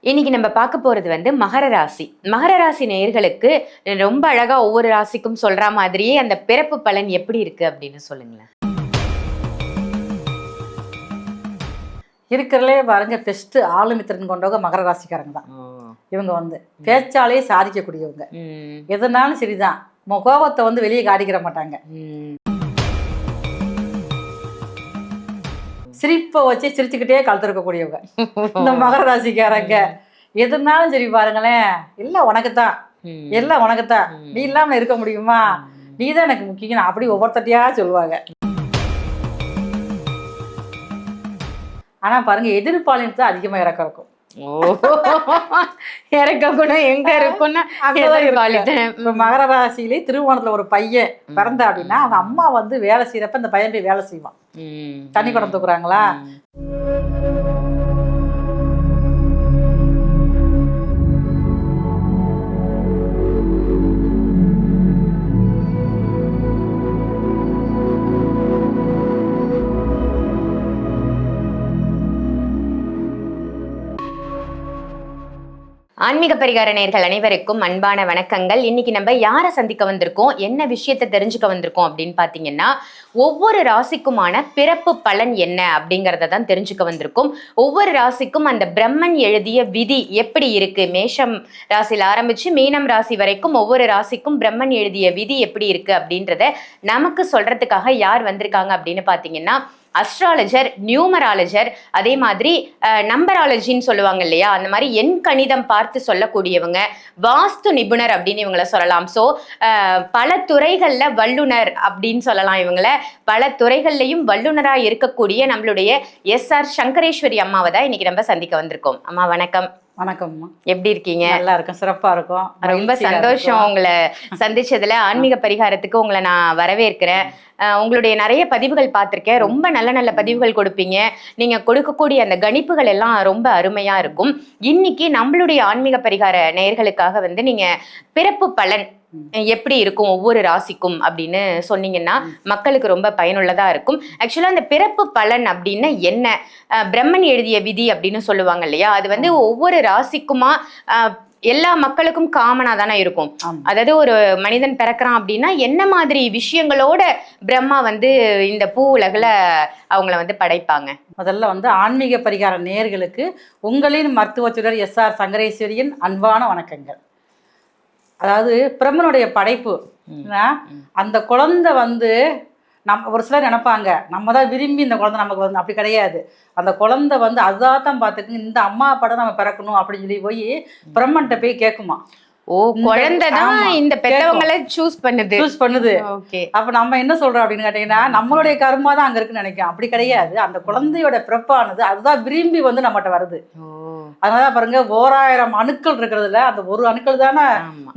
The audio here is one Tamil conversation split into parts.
இன்னைக்கு நம்ம பார்க்க போறது மகர ராசி. மகர ராசி நேயர்களுக்கு ரொம்ப அழகா ஒவ்வொரு ராசிக்கும் சொல்ற மாதிரியே அந்த பிறப்பு பலன் எப்படி இருக்கு அப்படின்னு சொல்லுங்களேன். இருக்கிறதுலே பாருங்க பெஸ்ட் ஆளுமித்திறன் கொண்டவங்க மகர ராசிக்காரங்க தான். இவங்க பேச்சாலே சாதிக்கக்கூடியவங்க. எதுனாலும் சரிதான், கோபத்தை வெளியே காட்டிக்கிற மாட்டாங்க. சிரிப்பை வச்சு சிரிச்சுக்கிட்டே கலந்துருக்கக்கூடியவங்க இந்த மகர ராசிக்காரங்க. எதுனாலும் சரி பாருங்களேன், எல்லாம் உனக்குத்தான், எல்லாம் உனக்குத்தான், நீ இல்லாம இருக்க முடியுமா, நீ தான் எனக்கு முக்கியம், அப்படி ஒவ்வொருத்தட்டியா சொல்லுவாங்க. ஆனா பாருங்க, எதிர்பாலினத்தை அதிகமா இறக்கம் இருக்கும். இறக்க குணம் எங்க இருக்குன்னா மகர ராசியிலே திருவோணத்துல ஒரு பையன் பிறந்த அப்படின்னா அவங்க அம்மா வேலை செய்யறப்ப இந்த பையன் போய் வேலை செய்வான். தண்ணி குடம் தூக்குறாங்களா, ஆன்மீக பரிகார நேயர்கள் அனைவருக்கும் அன்பான வணக்கங்கள். இன்னைக்கு நம்ம யாரை சந்திக்க வந்திருக்கோம், என்ன விஷயத்தை தெரிஞ்சுக்க வந்திருக்கோம் அப்படின்னு பாத்தீங்கன்னா, ஒவ்வொரு ராசிக்குமான பிறப்பு பலன் என்ன அப்படிங்கிறத தான் தெரிஞ்சுக்க வந்திருக்கோம். ஒவ்வொரு ராசிக்கும் அந்த பிரம்மன் எழுதிய விதி எப்படி இருக்கு, மேஷம் ராசியில் ஆரம்பிச்சு மீனம் ராசி வரைக்கும் ஒவ்வொரு ராசிக்கும் பிரம்மன் எழுதிய விதி எப்படி இருக்கு அப்படின்றத நமக்கு சொல்றதுக்காக யார் வந்திருக்காங்க அப்படின்னு பாத்தீங்கன்னா, அஸ்ட்ராலஜர், நியூமராலஜர், அதே மாதிரி நம்பராலஜின்னு சொல்லுவாங்க இல்லையா, அந்த மாதிரி எண் கணிதம் பார்த்து சொல்லக்கூடியவங்க, வாஸ்து நிபுணர் அப்படின்னு இவங்கள சொல்லலாம். ஸோ பல துறைகள்ல வல்லுனர் அப்படின்னு சொல்லலாம். இவங்கள பல துறைகள்லையும் வல்லுனராக இருக்கக்கூடிய நம்மளுடைய எஸ்ஆர் சங்கரேஸ்வரி அம்மாவை தான் இன்னைக்கு நம்ம சந்திக்க வந்திருக்கோம். அம்மா வணக்கம். வணக்கம்மா, எப்படி இருக்கீங்க? நல்லா இருக்கும், சிறப்பா இருக்கும். ரொம்ப சந்தோஷம் உங்களை சந்திச்சதுல. ஆன்மீக பரிகாரத்துக்கு உங்களை நான் வரவேற்கிறேன். உங்களுடைய நிறைய பதிவுகள் பார்த்துருக்கேன், ரொம்ப நல்ல நல்ல பதிவுகள் கொடுப்பீங்க. நீங்க கொடுக்கக்கூடிய அந்த கணிப்புகள் எல்லாம் ரொம்ப அருமையா இருக்கும். இன்னைக்கு நம்மளுடைய ஆன்மீக பரிகார நேயர்களுக்காக நீங்க பிறப்பு பலன் எப்படி இருக்கும் ஒவ்வொரு ராசிக்கும் அப்படின்னு சொன்னீங்கன்னா மக்களுக்கு ரொம்ப பயனுள்ளதா இருக்கும். ஆக்சுவலா அந்த பிறப்பு பலன் அப்படின்னு என்ன, பிரம்மன் எழுதிய விதி அப்படின்னு சொல்லுவாங்க இல்லையா, அது ஒவ்வொரு ராசிக்குமா எல்லா மக்களுக்கும் காமனா தானே இருக்கும். அதாவது ஒரு மனிதன் பிறக்கிறான் அப்படின்னா என்ன மாதிரி விஷயங்களோட பிரம்மா இந்த பூ உலகில் அவங்கள படைப்பாங்க? முதல்ல ஆன்மீக பரிகார நேயர்களுக்கு உங்களின் மருத்துவச்சுடர் எஸ்ஆர் சங்கரேஸ்வரியின் அன்பான வணக்கங்கள். அதாவது பிரம்மனுடைய படைப்பு, அந்த குழந்தை நம்ம ஒரு சிலர் நினைப்பாங்க நம்ம தான் விரும்பி இந்த குழந்தை நமக்கு அப்படி கிடையாது. அந்த குழந்தை அதுதான் பார்த்துக்கு இந்த அம்மா படம் நம்ம பிறக்கணும் அப்படின்னு சொல்லி போய் பிரம்மன்ட்ட போய் கேட்குமா. ஓ, குழந்தைதான் இந்த பெத்தவங்களை சூஸ் பண்ணுது. அப்ப நம்ம என்ன சொல்றோம் அப்படின்னு கேட்டீங்கன்னா, நம்மளுடைய கர்மா தான் அங்க இருக்குன்னு நினைக்கிறோம். அப்படி கிடையாது. அந்த குழந்தையோட பிறப்பானது அதுதான் விரும்பி நம்மகிட்ட வருது. அதனால பாருங்க, 1000 அணுக்கள் இருக்கிறதுல அந்த ஒரு அணுக்கள் தானே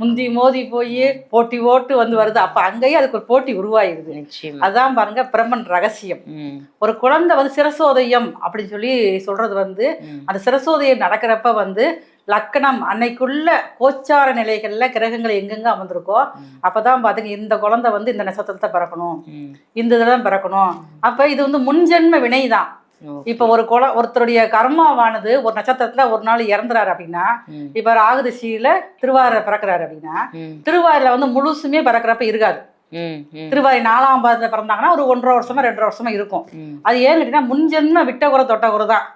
முந்தி மோதி போய் போட்டி ஓட்டு வருது. அப்ப அங்கேயே அதுக்கு ஒரு போட்டி உருவாயிருது. அதான் பாருங்க பிரம்மன் ரகசியம். ஒரு குழந்தை சிரசோதயம் அப்படின்னு சொல்லி சொல்றது அந்த சிரசோதயம் நடக்கிறப்ப லக்கணம் அன்னைக்குள்ள கோச்சார நிலைகள்ல கிரகங்கள் எங்கெங்க அமர்ந்திருக்கோ அப்பதான் பாத்துங்க இந்த குழந்தை இந்த நட்சத்திரத்தை பிறக்கணும், இந்த இதுதான் பிறக்கணும். அப்ப இது முன்ஜென்ம வினைதான். இப்ப ஒருத்தருடைய கர்மாவானது ஒரு நட்சத்திரத்துல ஒரு நாள் இறந்துறாரு அப்படின்னா, இப்ப ராகுதிசையில திருவாரூர் பிறக்கிறாரு அப்படின்னா, திருவாரூர்ல முழுசுமே பிறக்கிறப்ப இருக்காது. திருவாரி 4ஆம் பாதத்துல பிறந்தாங்கன்னா ஒரு 1.5 வருஷமா 2.5 வருஷமா இருக்கும். அது ஏன்னு கேட்டீங்கன்னா, முன்ஜென்ம விட்ட குறை தொட்ட குறை தான்.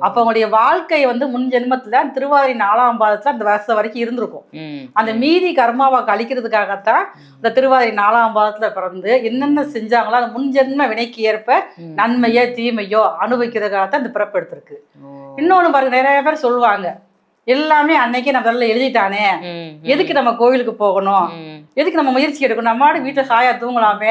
அப்ப அவங்களுடைய வாழ்க்கை முன்ஜென்மத்துல திருவாரி 4ஆம் பாதத்துல அந்த வருஷம் வரைக்கும் இருந்திருக்கும். அந்த மீதி கர்மாவை கழிக்கிறதுக்காகத்தான் இந்த திருவாரி 4ஆம் பாதத்துல பிறந்து என்னென்ன செஞ்சாங்களோ அந்த முன்ஜென்ம வினைக்கு ஏற்ப நன்மையோ தீமையோ அனுபவிக்கிறதுக்காகத்தான் இந்த பிறப்பு எடுத்திருக்கு. இன்னொன்னு பாருங்க, நிறைய பேர் சொல்லுவாங்க, எல்லாமே அன்னைக்கே நம்ம தலையில எழுதிட்டானே, எதுக்கு நம்ம கோவிலுக்கு போகணும், எதுக்கு நம்ம முயற்சி எடுக்கணும், நம்ம வீட்டுல சாயா தூங்கலாமே,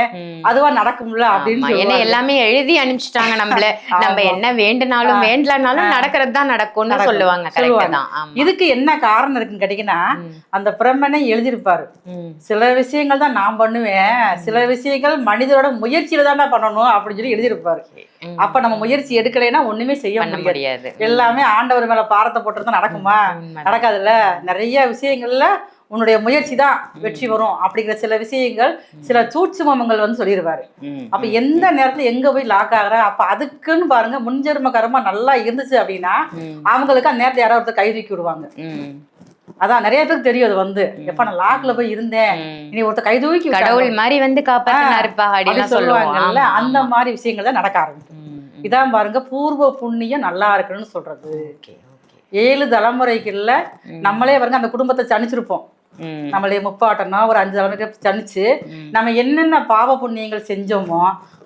அதுவா நடக்கும்ல அப்படின்னு எல்லாமே எழுதி அனுப்பிச்சிட்டாங்க நம்மள. நம்ம என்ன வேண்டுனாலும் வேண்டலனாலும் நடக்கிறது தான் நடக்கும்னு சொல்லுவாங்க. இதுக்கு என்ன காரணம் இருக்குன்னு கேட்டீங்கன்னா, அந்த பிரம்மனை எழுதியிருப்பாரு. சில விஷயங்கள் தான் நான் பண்ணுவேன், சில விஷயங்கள் மனிதரோட முயற்சியில தான் பண்ணணும் அப்படின்னு சொல்லி எழுதியிருப்பாரு. அப்ப நம்ம முயற்சி எடுக்கலைன்னா ஒண்ணுமே செய்ய முடியாது. எல்லாமே ஆண்டவர் மேல பாரத்தை போட்டுருந்தா நடக்குமா? நடக்காதுல்ல. நிறைய விஷயங்கள்ல உன்னுடைய முயற்சி தான் வெற்றி வரும் அப்படிங்கிற சில விஷயங்கள், சில சூட்சுமங்கள் வந்து சொல்லிடுவாரு. அப்ப எந்த நேரத்துல எங்க போய் லாக் ஆகுற, அப்ப அதுக்குன்னு பாருங்க முன்ஜென்ம கர்மா நல்லா இருந்துச்சு அப்படின்னா அவங்களுக்கு அந்த நேரத்துல யாராவது ஒருத்தர் கை தூக்கி விடுவாங்க. அதான் நிறைய பேருக்கு தெரியும். அது வந்து எப்ப நான் லாக்ல போய் இருந்தேன், இனி ஒருத்தர் கை தூக்கி கடவுள் மாதிரி வந்து காப்பாத்தினாருப்பா அப்படின்னு சொல்லுவாங்கல்ல, அந்த மாதிரி விஷயங்கள் தான் நடக்க ஆரம்பிக்கும். இதான் பாருங்க பூர்வ புண்ணியம் நல்லா இருக்குன்னு சொல்றது. 7 தலைமுறைக்குள்ள நம்மளே பாருங்க அந்த குடும்பத்தை சனிச்சிருப்போம். நம்மளுடைய முப்பாட்டம்னா ஒரு 5 தலைமுறைக்கு சனிச்சு நம்ம என்னென்ன பாவ புண்ணியங்கள் செஞ்சோமோ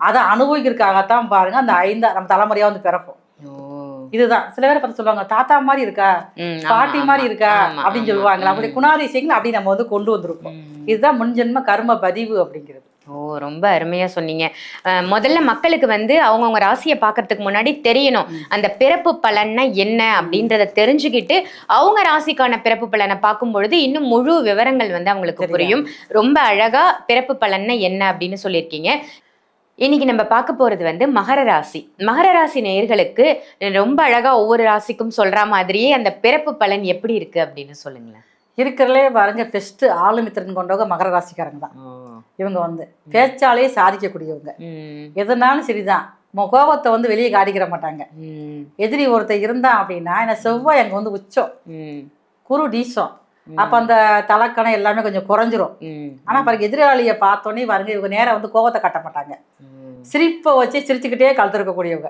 அதை அனுபவிக்கிறதுக்காகத்தான் பாருங்க அந்த 5 நம்ம தலைமுறையா வந்து பிறப்போம். இதுதான் சில பேரை பார்த்து சொல்லுவாங்க, தாத்தா மாதிரி இருக்கா, பாட்டி மாதிரி இருக்கா அப்படின்னு சொல்லுவாங்க. அப்படி குணாதிசயங்கள் அப்படி நம்ம வந்து கொண்டு வந்திருப்போம். இதுதான் முன்ஜென்ம கர்ம பதிவு அப்படிங்கிறது. ரொம்ப அருமையா சொன்னீங்க. முதல்ல மக்களுக்கு வந்து அவங்கவுங்க ராசியை பார்க்கறதுக்கு முன்னாடி தெரியணும் அந்த பிறப்பு பலன்னா என்ன அப்படின்றத தெரிஞ்சுக்கிட்டு அவங்க ராசிக்கான பிறப்பு பலனை பார்க்கும் பொழுது இன்னும் முழு விவரங்கள் வந்து அவங்களுக்கு புரியும். ரொம்ப அழகா பிறப்பு பலன்னா என்ன அப்படின்னு சொல்லியிருக்கீங்க. இன்னைக்கு நம்ம பார்க்க போறது வந்து மகர ராசி. மகர ராசி நேயர்களுக்கு ரொம்ப அழகா ஒவ்வொரு ராசிக்கும் சொல்ற மாதிரியே அந்த பிறப்பு பலன் எப்படி இருக்கு அப்படின்னு சொல்லுங்களேன். இருக்கிறதுலே பாருங்க பெஸ்ட் ஆளுமித்திரன் கொண்டவங்க மகர ராசிக்காரங்க தான். இவங்க வந்து பேச்சாலே சாதிக்கக்கூடியவங்க. எதுனாலும் சரிதான், கோபத்தை வந்து வெளியே காட்டிக்கிற மாட்டாங்க. எதிரி ஒருத்தர் இருந்தான் அப்படின்னா என்ன செவ்வாய் அங்க வந்து உச்சம், குரு நீசம், அப்ப அந்த தலக்கணம் எல்லாமே கொஞ்சம் குறைஞ்சிரும். ஆனா பாருங்க எதிராளியை பார்த்தோன்னே பாருங்க இவங்க நேரம் வந்து கோபத்தை காட்ட மாட்டாங்க, சிரிப்பை வச்சு சிரிச்சுக்கிட்டே கலந்துருக்கக்கூடியவங்க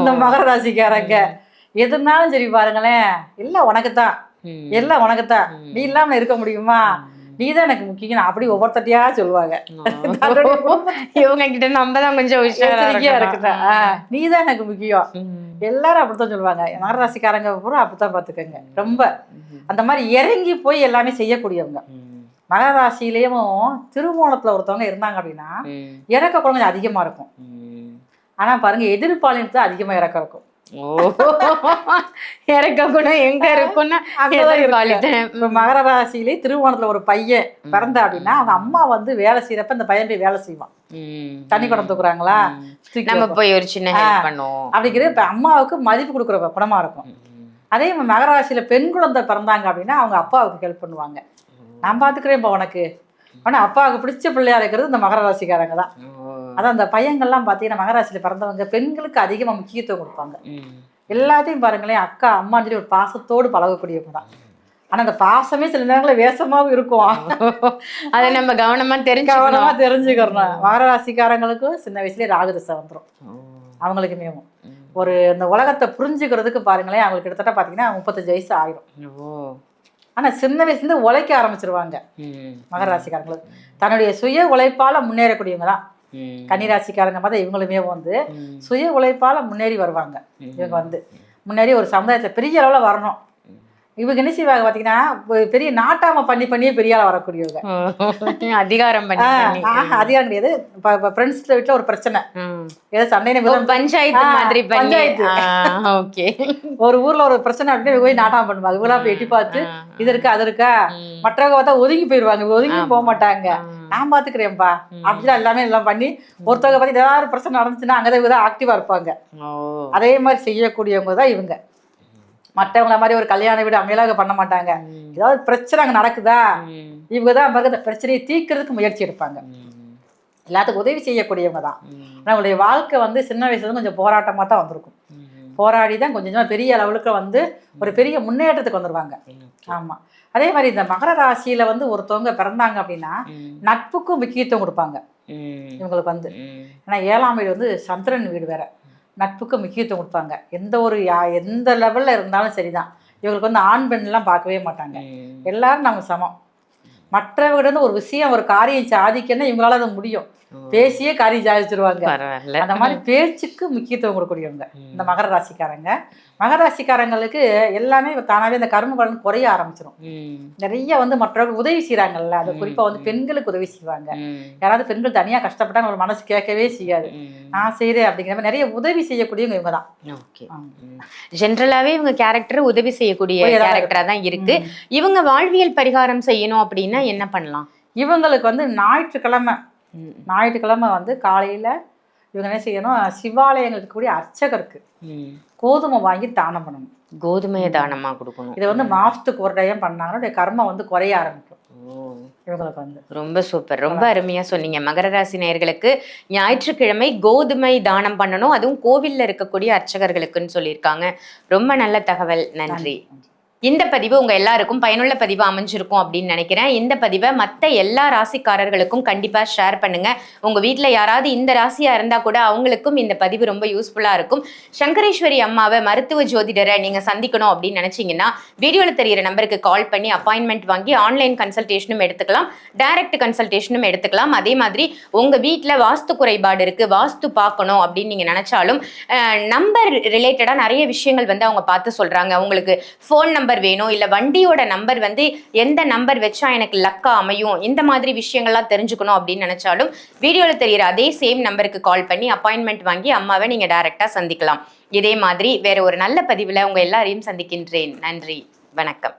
இந்த மகர ராசிக்காரங்க. எதுனாலும் சரி பாருங்களேன், எல்லாம் உனக்குத்தான், எல்லாம் உனக்குத்தான், நீ இல்லாம இருக்க முடியுமா, நீதான் எனக்கு முக்கியம் அப்படி ஒவ்வொருத்தட்டியா சொல்லுவாங்க. இவங்க கிட்ட நம்ம தான் கொஞ்சம் எச்சரிக்கையா இருக்குதா, நீதான் எனக்கு முக்கியம், எல்லாரும் அப்படித்தான் சொல்லுவாங்க. மகராசிக்காரங்க பூரா அப்படித்தான் பாத்துக்கோங்க. ரொம்ப அந்த மாதிரி இறங்கி போய் எல்லாமே செய்யக்கூடியவங்க. மகராசியிலேயும் திருவோணத்துல ஒருத்தவங்க இருந்தாங்க அப்படின்னா இறக்க குணம் கொஞ்சம் அதிகமா இருக்கும். ஆனா பாருங்க எதிர்பாலினத்துல அதிகமா இறக்கம் இருக்கும். இறக்க குணம் எங்க இருக்குன்னா மகர ராசியிலே திருவோணத்துல ஒரு பையன் பிறந்தா அப்படின்னா அவங்க அம்மா வந்து வேலை செய்யறப்ப இந்த பையன் போய் வேலை செய்வான். தண்ணி குடம் தூக்குறாங்களா, நம்ம போய் ஒரு சின்ன ஹெல்ப் பண்ணுவோம் அப்படிங்கிறது இப்ப அம்மாவுக்கு மதிப்பு கொடுக்குற குணமா இருக்கும். அதே மகராசியில பெண் குழந்தை பிறந்தாங்க அப்படின்னா அவங்க அப்பாவுக்கு ஹெல்ப் பண்ணுவாங்க. நான் பாத்துக்கிறேன் இப்ப உனக்கு, ஆனா அப்பாவுக்கு பிடிச்ச பிள்ளையா இருக்கிறது இந்த மகர ராசிக்காரங்க தான். அதான் அந்த பையங்கள்லாம் பார்த்தீங்கன்னா மகராசியில் பிறந்தவங்க பெண்களுக்கு அதிகமாக முக்கியத்துவம் கொடுப்பாங்க. எல்லாத்தையும் பாருங்களேன், அக்கா அம்மான்னு சொல்லி ஒரு பாசத்தோடு பழகக்கூடியவங்க தான். ஆனால் அந்த பாசமே சில நேரங்களில் வேஷமாகவும் இருக்கும். அதை நம்ம கவனமாக தெரிஞ்சுக்கிறோம். மகராசிக்காரங்களுக்கும் சின்ன வயசுலேயே ராகுதசை வந்துடும். அவங்களுக்குமே ஒரு இந்த உலகத்தை புரிஞ்சுக்கிறதுக்கு பாருங்களேன் அவங்களுக்கு கிட்டத்தட்ட பார்த்தீங்கன்னா 35 வயசு ஆயிடும். ஆனால் சின்ன வயசுலேருந்து உழைக்க ஆரம்பிச்சிருவாங்க மகராசிக்காரங்களுக்கு. தன்னுடைய சுய உழைப்பால் முன்னேறக்கூடியவங்க தான் கன்னிராசிக்காரங்க. பார்த்தா இவங்களுமே வந்து சுய உழைப்பால் முன்னேறி வருவாங்க. இவங்க வந்து முன்னேறி ஒரு சமுதாயத்தில் பெரிய அளவில் வரணும். இவங்க என்ன செய்வாங்க பார்த்தீங்கன்னா பெரிய நாட்டாம பண்ணியே பெரிய ஆளா வரக்கூடியவங்க. அதிகாரம் அதிகாரம் கிடையாது. இப்போ ஃப்ரெண்ட்ஸ் வீட்டில் ஒரு பிரச்சனை, ஏதோ சண்டை பஞ்சாயத்து, ஒரு ஊர்ல ஒரு பிரச்சனை அப்படின்னு போய் நாட்டாம பண்ணுவாங்க. இவங்களா போய் எட்டி பார்த்து இது இருக்கா அது இருக்கா, மற்றவங்க பார்த்தா ஒதுங்கி போயிடுவாங்க, ஒதுங்கி போக மாட்டாங்க. நான் பாத்துக்கிறேன்ப்பா அப்படிதான் எல்லாமே எல்லாம் பண்ணி ஒருத்தவங்க பார்த்து ஏதாவது பிரச்சனை நடந்துச்சுன்னா அங்கதான் இவங்க தான் ஆக்டிவா இருப்பாங்க. அதே மாதிரி செய்யக்கூடியவங்க தான் இவங்க. மற்றவங்கள மாதிரி ஒரு கல்யாண வீடு அமையலாக பண்ண மாட்டாங்க. ஏதாவது பிரச்சனை அங்கே நடக்குதா இவங்க தான் அந்த பிரச்சனையை தீர்க்கறதுக்கு முயற்சி எடுப்பாங்க. எல்லாத்துக்கும் உதவி செய்யக்கூடியவங்க தான். ஆனால் அவங்களுடைய வாழ்க்கை வந்து சின்ன வயசுல கொஞ்சம் போராட்டமாக தான் வந்திருக்கும். போராடி தான் கொஞ்சம் பெரிய அளவுக்கு வந்து ஒரு பெரிய முன்னேற்றத்துக்கு வந்துருவாங்க. ஆமாம். அதே மாதிரி இந்த மகர ராசியில வந்து ஒருத்தவங்க பிறந்தாங்க அப்படின்னா நட்புக்கும் முக்கியத்துவம் கொடுப்பாங்க இவங்களுக்கு வந்து. ஏன்னா 7ஆம் வீடு வந்து சந்திரன் வீடு வேற, நட்புக்கு முக்கியத்துவம் கொடுப்பாங்க. எந்த லெவலில் இருந்தாலும் சரிதான். இவங்களுக்கு வந்து ஆண் பெண்லாம் பார்க்கவே மாட்டாங்க. எல்லாரும் நம்ம சமம். மற்றவங்க ஒரு விஷயம் ஒரு காரியம் சாதிக்கணும்னா இவங்களால அது முடியும். பேசியே காரியம் சாதிச்சிருவாங்க. அந்த மாதிரி பேச்சுக்கு முக்கியத்துவம் கொடுக்கக்கூடியவங்க இந்த மகர ராசிக்காரங்க. மகர ராசிக்காரங்களுக்கு எல்லாமே தானாவே இந்த கர்ம பலன் குறைய ஆரம்பிச்சிடும். நிறைய வந்து மற்றவர்கள் உதவி செய்யறாங்கல்ல, அது குறிப்பா வந்து பெண்களுக்கு உதவி செய்வாங்க. யாராவது பெண்கள் தனியா கஷ்டப்பட்டா நம்ம மனசு கேட்கவே செய்யாது. நான் செய்யறேன் அப்படிங்கிற மாதிரி நிறைய உதவி செய்யக்கூடியவங்க இவங்க தான். ஜென்ரலாவே இவங்க கேரக்டர் உதவி செய்யக்கூடிய கேரக்டரா தான் இருக்கு. இவங்க வாழ்வியல் பரிகாரம் செய்யணும் அப்படின்னா என்ன பண்ணலாம்? இவங்களுக்கு வந்து ஞாயிற்றுக்கிழமை வந்து காலையில இவங்க என்ன செய்யணும், சிவாலயங்களுக்கு கூடிய அர்ச்சகருக்கு கோதுமை வாங்கி தானம் பண்ணணும். கோதுமையை தானமா கொடுக்கணும். இதை வந்து மாசத்துக்கு ஒரு டைம் பண்ணாங்கன்னா கர்மம் வந்து குறைய ஆரம்பிக்கும். இவங்களுக்கு வந்து ரொம்ப சூப்பர், ரொம்ப அருமையா சொன்னீங்க. மகர ராசி நேயர்களுக்கு ஞாயிற்றுக்கிழமை கோதுமை தானம் பண்ணணும், அதுவும் கோவில்ல இருக்கக்கூடிய அர்ச்சகர்களுக்குன்னு சொல்லியிருக்காங்க. ரொம்ப நல்ல தகவல், நன்றி. இந்த பதிவு உங்க எல்லாருக்கும் பயனுள்ள பதிவு அமைஞ்சிருக்கும் அப்படின்னு நினைக்கிறேன். இந்த பதிவை மற்ற எல்லா ராசிக்காரர்களுக்கும் கண்டிப்பா ஷேர் பண்ணுங்க. உங்க வீட்டுல யாராவது இந்த ராசியா இருந்தா கூட அவங்களுக்கும் இந்த பதிவு ரொம்ப யூஸ்ஃபுல்லா இருக்கும். சங்கரேஸ்வரி அம்மாவை மருத்துவ ஜோதிடரை நீங்க சந்திக்கணும் அப்படின்னு நினைச்சீங்கன்னா வீடியோல தெரியிற நம்பருக்கு கால் பண்ணி அப்பாயின்மெண்ட் வாங்கி ஆன்லைன் கன்சல்டேஷனும் எடுத்துக்கலாம், டைரக்ட் கன்சல்டேஷனும் எடுத்துக்கலாம். அதே மாதிரி உங்க வீட்டுல வாஸ்து குறைபாடு இருக்கு, வாஸ்து பார்க்கணும் அப்படின்னு நீங்க நினைச்சாலும் நம்பர் ரிலேட்டடா நிறைய விஷயங்கள் வந்து அவங்க பார்த்து சொல்றாங்க. உங்களுக்கு ஃபோன் நம்பர் வேணும், இல்ல வண்டியோட நம்பர் வந்து எந்த நம்பர் வச்சா எனக்கு லக்கா அமையும், இந்த மாதிரி விஷயங்கள்லாம் தெரிஞ்சுக்கணும் அப்படின்னு நினைச்சாலும் வீடியோல தெரியுற அதே சேம் நம்பருக்கு கால் பண்ணி அப்பாயின்மெண்ட் வாங்கி அம்மாவை நீங்க டைரக்டா சந்திக்கலாம். இதே மாதிரி வேற ஒரு நல்ல பதிவுல உங்க எல்லாரையும் சந்திக்கின்றேன். நன்றி, வணக்கம்.